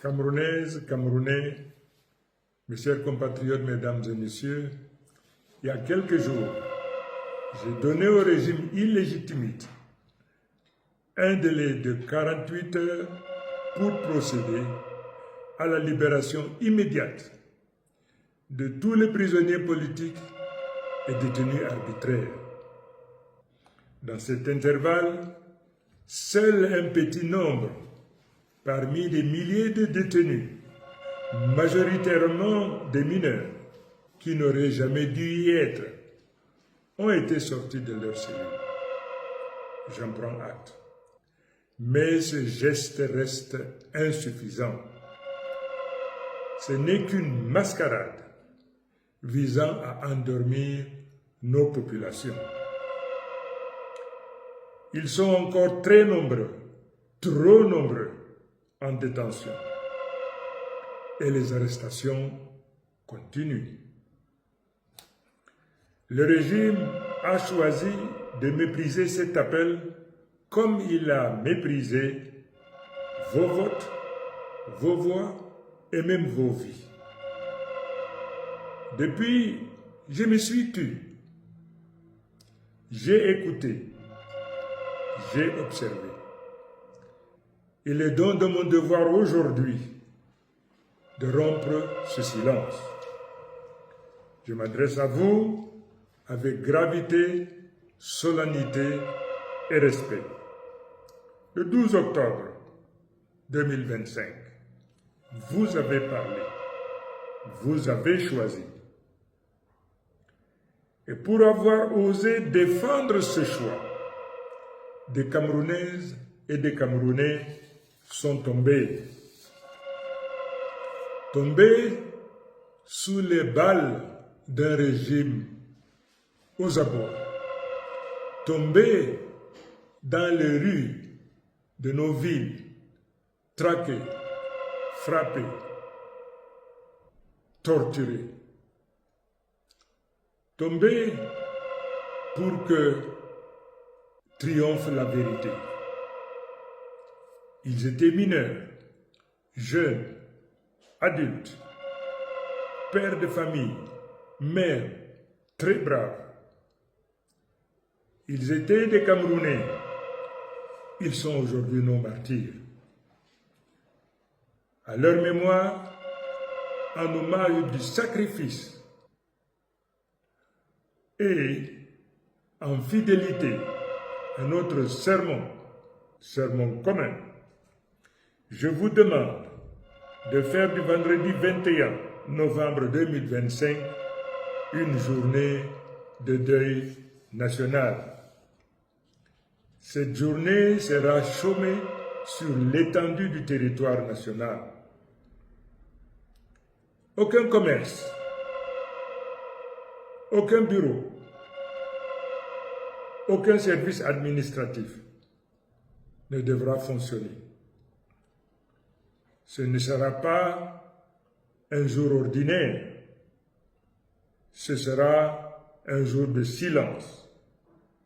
Camerounaises, Camerounais, mes chers compatriotes, mesdames et messieurs, il y a quelques jours, j'ai donné au régime illégitimiste un délai de 48 heures pour procéder à la libération immédiate de tous les prisonniers politiques et détenus arbitraires. Dans cet intervalle, seul un petit nombre, parmi des milliers de détenus, majoritairement des mineurs, qui n'auraient jamais dû y être, ont été sortis de leur cellule. J'en prends acte. Mais ce geste reste insuffisant. Ce n'est qu'une mascarade visant à endormir nos populations. Ils sont encore très nombreux, trop nombreux, en détention. Et les arrestations continuent. Le régime a choisi de mépriser cet appel comme il a méprisé vos votes, vos voix et même vos vies. Depuis, je me suis tu. J'ai écouté. J'ai observé. Il est donc de mon devoir aujourd'hui de rompre ce silence. Je m'adresse à vous avec gravité, solennité et respect. Le 12 octobre 2025, vous avez parlé, vous avez choisi. Et pour avoir osé défendre ce choix, des Camerounaises et des Camerounais sont tombés. Tombés sous les balles d'un régime aux abois. Tombés dans les rues de nos villes, traqués, frappés, torturés. Tombés pour que triomphe la vérité. Ils étaient mineurs, jeunes, adultes, pères de famille, mères, très braves. Ils étaient des Camerounais. Ils sont aujourd'hui nos martyrs. À leur mémoire, en hommage du sacrifice et en fidélité à notre sermon commun, je vous demande de faire du vendredi 21 novembre 2025 une journée de deuil national. Cette journée sera chômée sur l'étendue du territoire national. Aucun commerce, aucun bureau, aucun service administratif ne devra fonctionner. Ce ne sera pas un jour ordinaire, ce sera un jour de silence,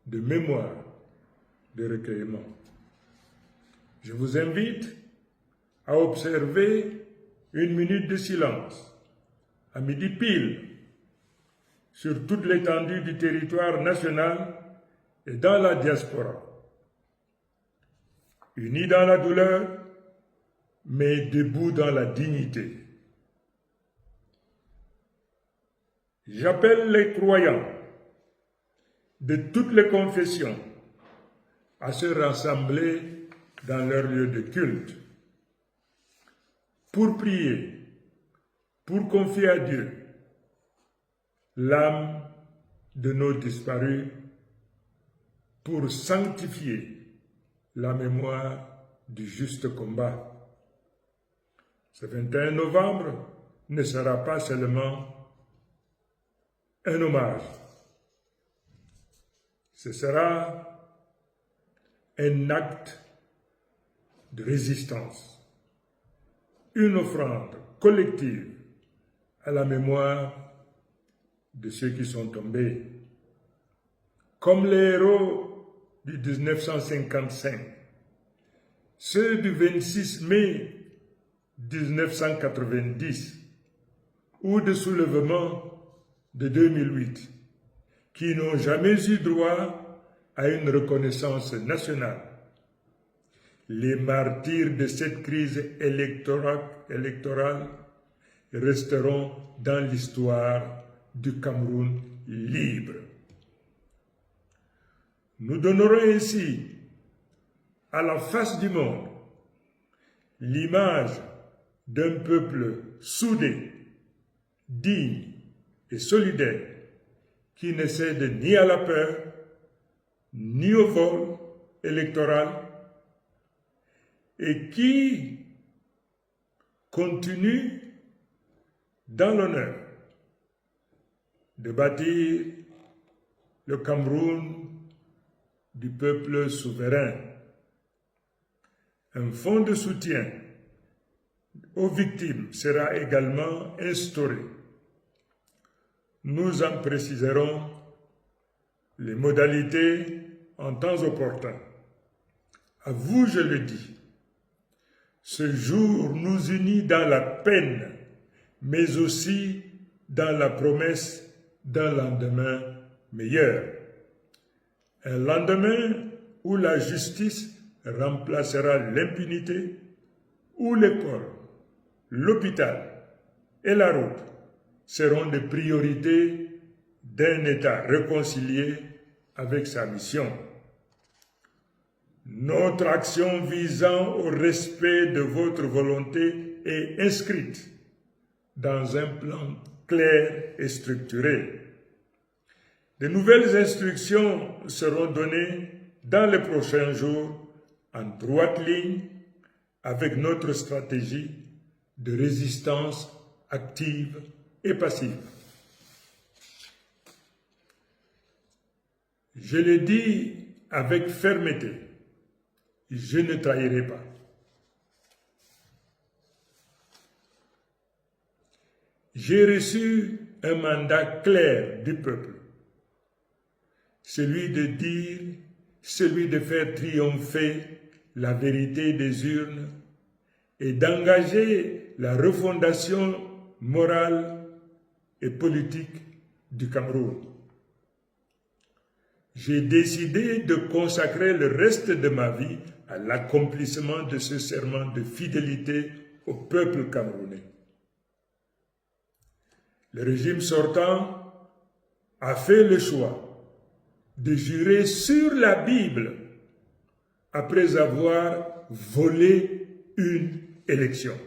de mémoire, de recueillement. Je vous invite à observer une minute de silence à midi pile sur toute l'étendue du territoire national et dans la diaspora. Unis dans la douleur, mais debout dans la dignité. J'appelle les croyants de toutes les confessions à se rassembler dans leur lieu de culte pour prier, pour confier à Dieu l'âme de nos disparus, pour sanctifier la mémoire du juste combat. Ce 21 novembre ne sera pas seulement un hommage, ce sera un acte de résistance, une offrande collective à la mémoire de ceux qui sont tombés. Comme les héros du 1955, ceux du 26 mai 1990 ou de soulèvements de 2008 qui n'ont jamais eu droit à une reconnaissance nationale. Les martyrs de cette crise électorale resteront dans l'histoire du Cameroun libre. Nous donnerons ainsi à la face du monde l'image d'un peuple soudé, digne et solidaire qui ne cède ni à la peur, ni au vol électoral et qui continue dans l'honneur de bâtir le Cameroun du peuple souverain. Un fonds de soutien aux victimes sera également instauré. Nous en préciserons les modalités en temps opportun. À vous, je le dis, ce jour nous unit dans la peine, mais aussi dans la promesse d'un lendemain meilleur. Un lendemain où la justice remplacera l'impunité, où l'école, l'hôpital et la route seront des priorités d'un État réconcilié avec sa mission. Notre action visant au respect de votre volonté est inscrite dans un plan clair et structuré. De nouvelles instructions seront données dans les prochains jours en droite ligne avec notre stratégie de résistance active et passive. Je le dis avec fermeté, je ne trahirai pas. J'ai reçu un mandat clair du peuple, celui de faire triompher la vérité des urnes et d'engager la refondation morale et politique du Cameroun. J'ai décidé de consacrer le reste de ma vie à l'accomplissement de ce serment de fidélité au peuple camerounais. Le régime sortant a fait le choix de jurer sur la Bible après avoir volé une élection.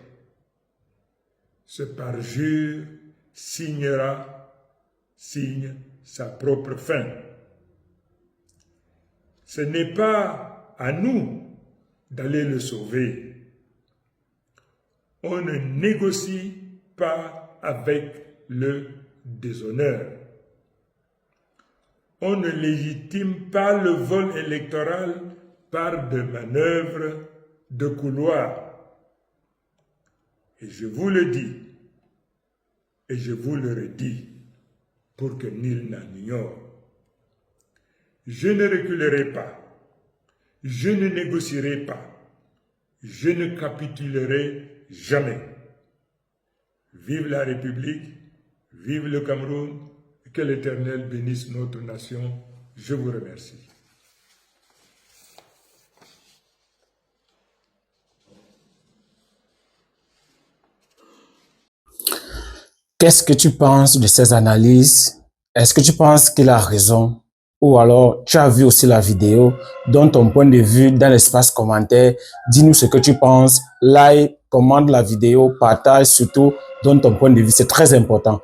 Ce parjure signe sa propre fin. Ce n'est pas à nous d'aller le sauver. On ne négocie pas avec le déshonneur. On ne légitime pas le vol électoral par des manœuvres de couloir. Et je vous le dis, et je vous le redis, pour que nul n'en ignore. Je ne reculerai pas, je ne négocierai pas, je ne capitulerai jamais. Vive la République, vive le Cameroun, que l'Éternel bénisse notre nation. Je vous remercie. Qu'est-ce que tu penses de ces analyses? Est-ce que tu penses qu'il a raison? Ou alors, tu as vu aussi la vidéo, donne ton point de vue dans l'espace commentaire, dis-nous ce que tu penses, like, commente la vidéo, partage, surtout, donne ton point de vue, c'est très important.